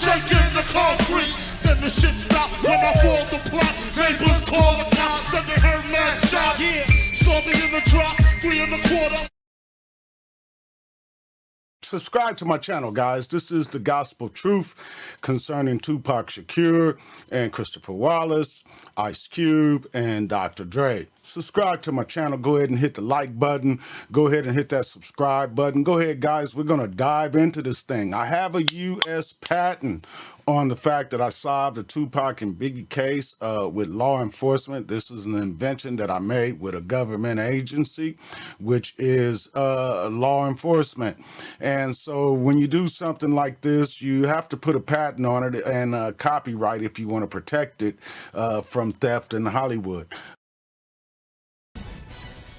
shaking the concrete. Then the shit stopped when I fall the plot. Neighbors call the cops, said they heard last shot. Yeah, saw me in the drop, 3 1/4. Subscribe to my channel, guys. This is the gospel truth concerning Tupac Shakur and Christopher Wallace, Ice Cube, and Dr. Dre. Subscribe to my channel. Go ahead and hit the like button. Go ahead and hit that subscribe button. Go ahead, guys. We're going to dive into this thing. I have a U.S. patent on the fact that I solved the Tupac and Biggie case with law enforcement. This is an invention that I made with a government agency, which is law enforcement. And so when you do something like this, you have to put a patent on it and copyright if you want to protect it from theft in Hollywood.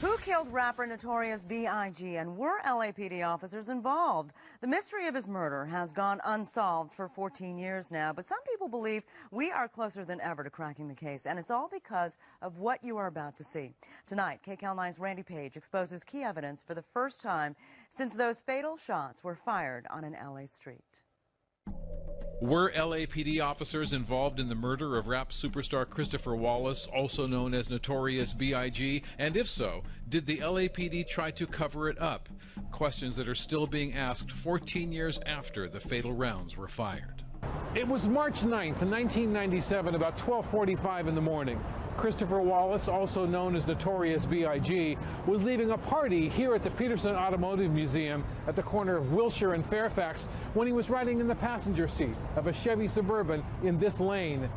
Who killed rapper Notorious B.I.G. and were LAPD officers involved? The mystery of his murder has gone unsolved for 14 years now, but some people believe we are closer than ever to cracking the case, and it's all because of what you are about to see. Tonight, KCAL9's Randy Page exposes key evidence for the first time since those fatal shots were fired on an LA street. Were LAPD officers involved in the murder of rap superstar Christopher Wallace, also known as Notorious B.I.G.? And if so, did the LAPD try to cover it up? Questions that are still being asked 14 years after the fatal rounds were fired. It was March 9th, 1997, about 12:45 in the morning. Christopher Wallace, also known as Notorious B.I.G., was leaving a party here at the Peterson Automotive Museum at the corner of Wilshire and Fairfax when he was riding in the passenger seat of a Chevy Suburban in this lane.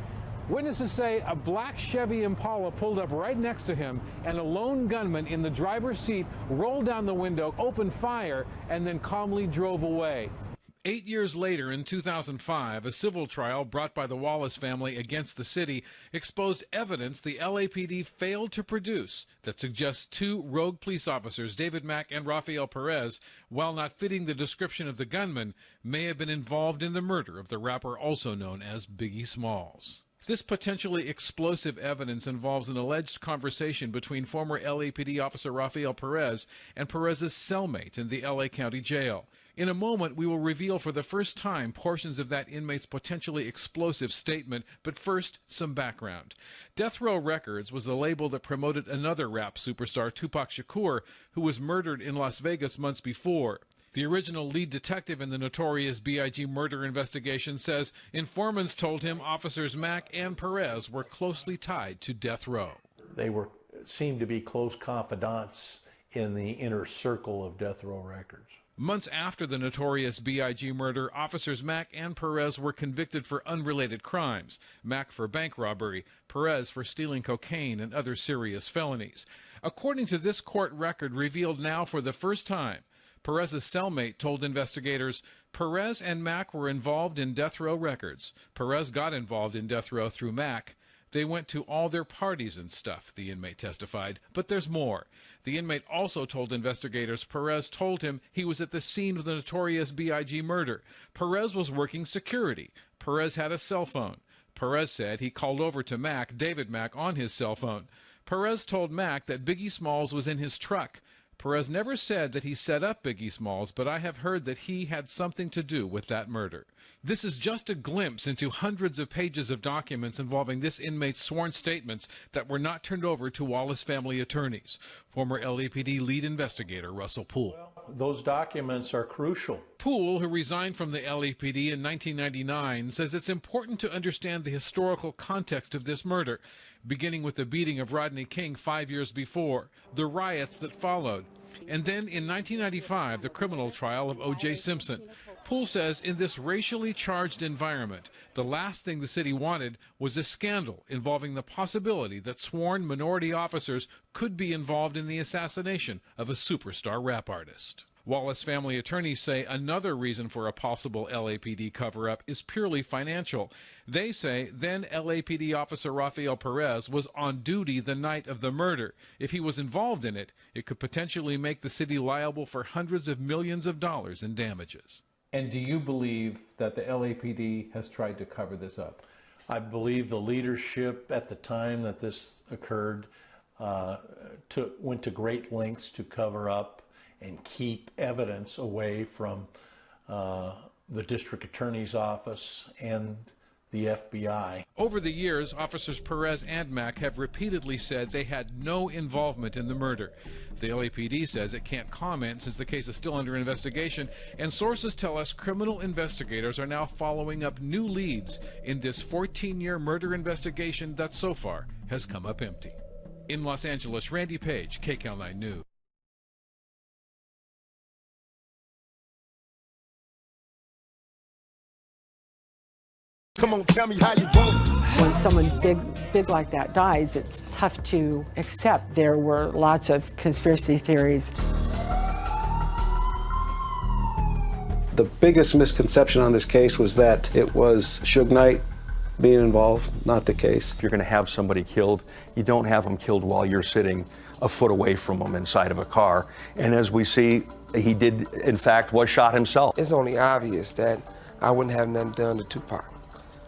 Witnesses say a black Chevy Impala pulled up right next to him, and a lone gunman in the driver's seat rolled down the window, opened fire, and then calmly drove away. 8 years later, in 2005, a civil trial brought by the Wallace family against the city exposed evidence the LAPD failed to produce that suggests 2 rogue police officers, David Mack and Rafael Perez, while not fitting the description of the gunman, may have been involved in the murder of the rapper also known as Biggie Smalls. This potentially explosive evidence involves an alleged conversation between former LAPD officer Rafael Perez and Perez's cellmate in the LA County Jail. In a moment, we will reveal for the first time portions of that inmate's potentially explosive statement, but first, some background. Death Row Records was the label that promoted another rap superstar, Tupac Shakur, who was murdered in Las Vegas months before. The original lead detective in the Notorious B.I.G. murder investigation says informants told him officers Mack and Perez were closely tied to Death Row. They seemed to be close confidants in the inner circle of Death Row Records. Months after the Notorious B.I.G. murder, officers Mack and Perez were convicted for unrelated crimes. Mack for bank robbery, Perez for stealing cocaine and other serious felonies. According to this court record revealed now for the first time, Perez's cellmate told investigators Perez and Mack were involved in Death Row Records. Perez got involved in Death Row through Mack. They went to all their parties and stuff, the inmate testified. But there's more. The inmate also told investigators Perez told him he was at the scene of the Notorious B.I.G. murder. Perez was working security. Perez had a cell phone. Perez said he called over to Mack, David Mack, on his cell phone. Perez told Mack that Biggie Smalls was in his truck. Perez never said that he set up Biggie Smalls, but I have heard that he had something to do with that murder. This is just a glimpse into hundreds of pages of documents involving this inmate's sworn statements that were not turned over to Wallace family attorneys. Former LAPD lead investigator Russell Poole. Well, those documents are crucial. Poole, who resigned from the LAPD in 1999, says it's important to understand the historical context of this murder, beginning with the beating of Rodney King 5 years before, the riots that followed, and then in 1995, the criminal trial of O.J. Simpson. Poole says in this racially charged environment, the last thing the city wanted was a scandal involving the possibility that sworn minority officers could be involved in the assassination of a superstar rap artist. Wallace family attorneys say another reason for a possible LAPD cover-up is purely financial. They say then LAPD officer Rafael Perez was on duty the night of the murder. If he was involved in it, it could potentially make the city liable for hundreds of millions of dollars in damages. And do you believe that the LAPD has tried to cover this up? I believe the leadership at the time that this occurred went to great lengths to cover up and keep evidence away from the district attorney's office and the FBI. Over the years, officers Perez and Mack have repeatedly said they had no involvement in the murder. The LAPD says it can't comment since the case is still under investigation, and sources tell us criminal investigators are now following up new leads in this 14-year murder investigation that so far has come up empty. In Los Angeles, Randy Page, KCAL9 News. Come on, tell me how you vote. When someone big like that dies, it's tough to accept. There were lots of conspiracy theories. The biggest misconception on this case was that it was Suge Knight being involved, not the case. If you're going to have somebody killed, you don't have them killed while you're sitting a foot away from them inside of a car. And as we see, he did, in fact, was shot himself. It's only obvious that I wouldn't have nothing done to Tupac.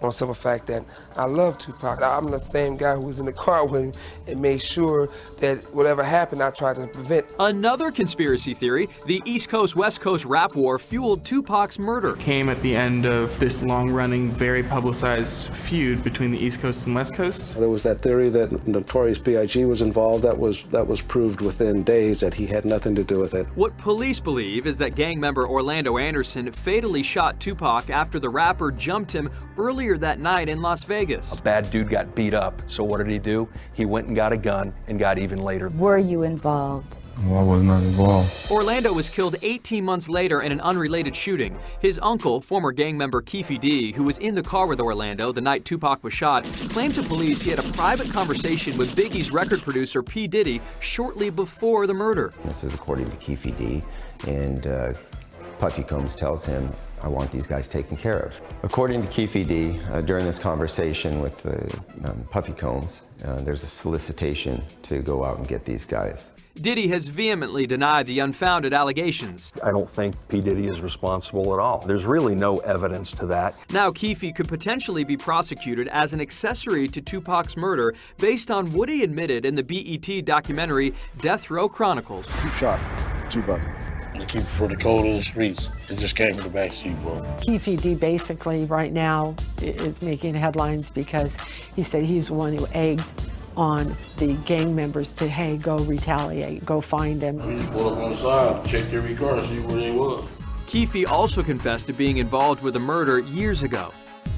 On some of the fact that I love Tupac. I'm the same guy who was in the car with him and made sure that whatever happened, I tried to prevent. Another conspiracy theory, the East Coast, West Coast rap war fueled Tupac's murder. Came at the end of this long-running, very publicized feud between the East Coast and West Coast. There was that theory that Notorious B.I.G. was involved. That was proved within days that he had nothing to do with it. What police believe is that gang member Orlando Anderson fatally shot Tupac after the rapper jumped him earlier that night in Las Vegas. A bad dude got beat up, so what did he do? He went and got a gun and got even later. Were you involved? Well, I was not involved. Orlando was killed 18 months later in an unrelated shooting. His uncle, former gang member Keefe D, who was in the car with Orlando the night Tupac was shot, claimed to police he had a private conversation with Biggie's record producer P. Diddy shortly before the murder. This is according to Keefe D, and Puffy Combs tells him, I want these guys taken care of. According to Keefe D, during this conversation with Puffy Combs, there's a solicitation to go out and get these guys. Diddy has vehemently denied the unfounded allegations. I don't think P. Diddy is responsible at all. There's really no evidence to that. Now Keefe could potentially be prosecuted as an accessory to Tupac's murder based on what he admitted in the BET documentary Death Row Chronicles. Who shot Tupac? To keep it for the code of the streets. It just came in the backseat for him. Keefe D basically right now is making headlines because he said he's the one who egged on the gang members to, hey, go retaliate, go find him. We just pulled up on the side, checked every car, see where they was. Keefe also confessed to being involved with a murder years ago.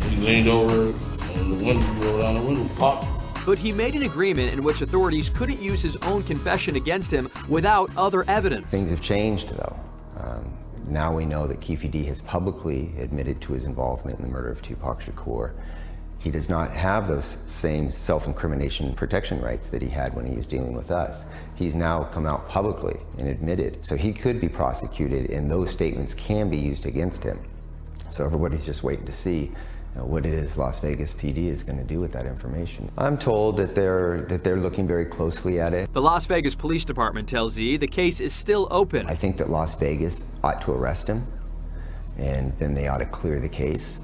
He leaned over and the window, rolled down the window, popped. But he made an agreement in which authorities couldn't use his own confession against him without other evidence. Things have changed, though. Now we know that Keefe D has publicly admitted to his involvement in the murder of Tupac Shakur. He does not have those same self-incrimination protection rights that he had when he was dealing with us. He's now come out publicly and admitted, so he could be prosecuted, and those statements can be used against him. So everybody's just waiting to see what it is Las Vegas PD is going to do with that information. I'm told that they're looking very closely at it. The Las Vegas Police Department tells E the case is still open. I think that Las Vegas ought to arrest him, and then they ought to clear the case.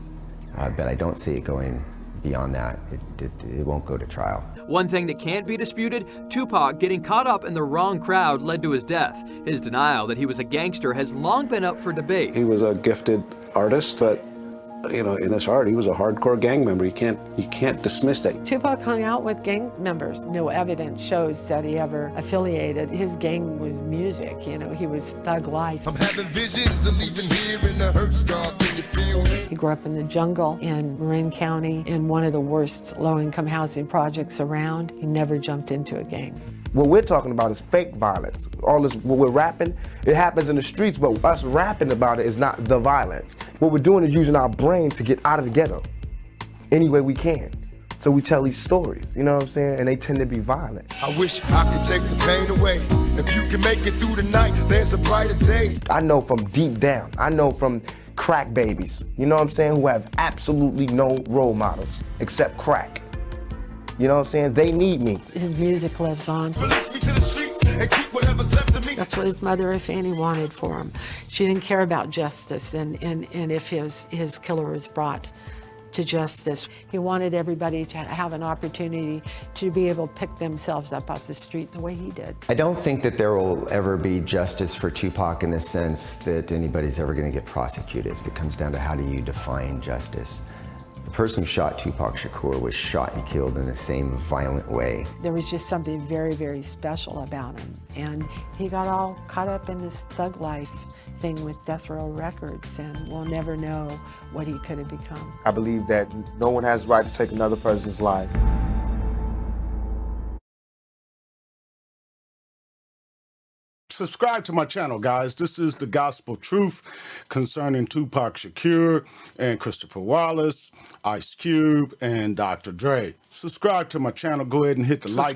But I don't see it going beyond that. It won't go to trial. One thing that can't be disputed, Tupac getting caught up in the wrong crowd led to his death. His denial that he was a gangster has long been up for debate. He was a gifted artist, but in his heart, he was a hardcore gang member. You can't dismiss that. Tupac hung out with gang members. No evidence shows that he ever affiliated. His gang was music, he was thug life. I'm having visions of leaving here in the hearse, God, can you feel me? He grew up in the jungle in Marin County in one of the worst low-income housing projects around. He never jumped into a gang. What we're talking about is fake violence. All this, what we're rapping, it happens in the streets, but us rapping about it is not the violence. What we're doing is using our brain to get out of the ghetto any way we can. So we tell these stories, you know what I'm saying? And they tend to be violent. I wish I could take the pain away. If you can make it through the night, there's a brighter day. I know from deep down, I know from crack babies, you know what I'm saying, who have absolutely no role models except crack. You know what I'm saying? They need me. His music lives on. That's what his mother, Fanny, wanted for him. She didn't care about justice and if his killer was brought to justice. He wanted everybody to have an opportunity to be able to pick themselves up off the street the way he did. I don't think that there will ever be justice for Tupac in the sense that anybody's ever going to get prosecuted. It comes down to how do you define justice. The person who shot Tupac Shakur was shot and killed in the same violent way. There was just something very, very special about him. And he got all caught up in this thug life thing with Death Row Records, and we'll never know what he could have become. I believe that no one has the right to take another person's life. Subscribe to my channel, guys. This is the gospel truth concerning Tupac Shakur and Christopher Wallace, Ice Cube, and Dr. Dre. Subscribe to my channel. Go ahead and hit the like.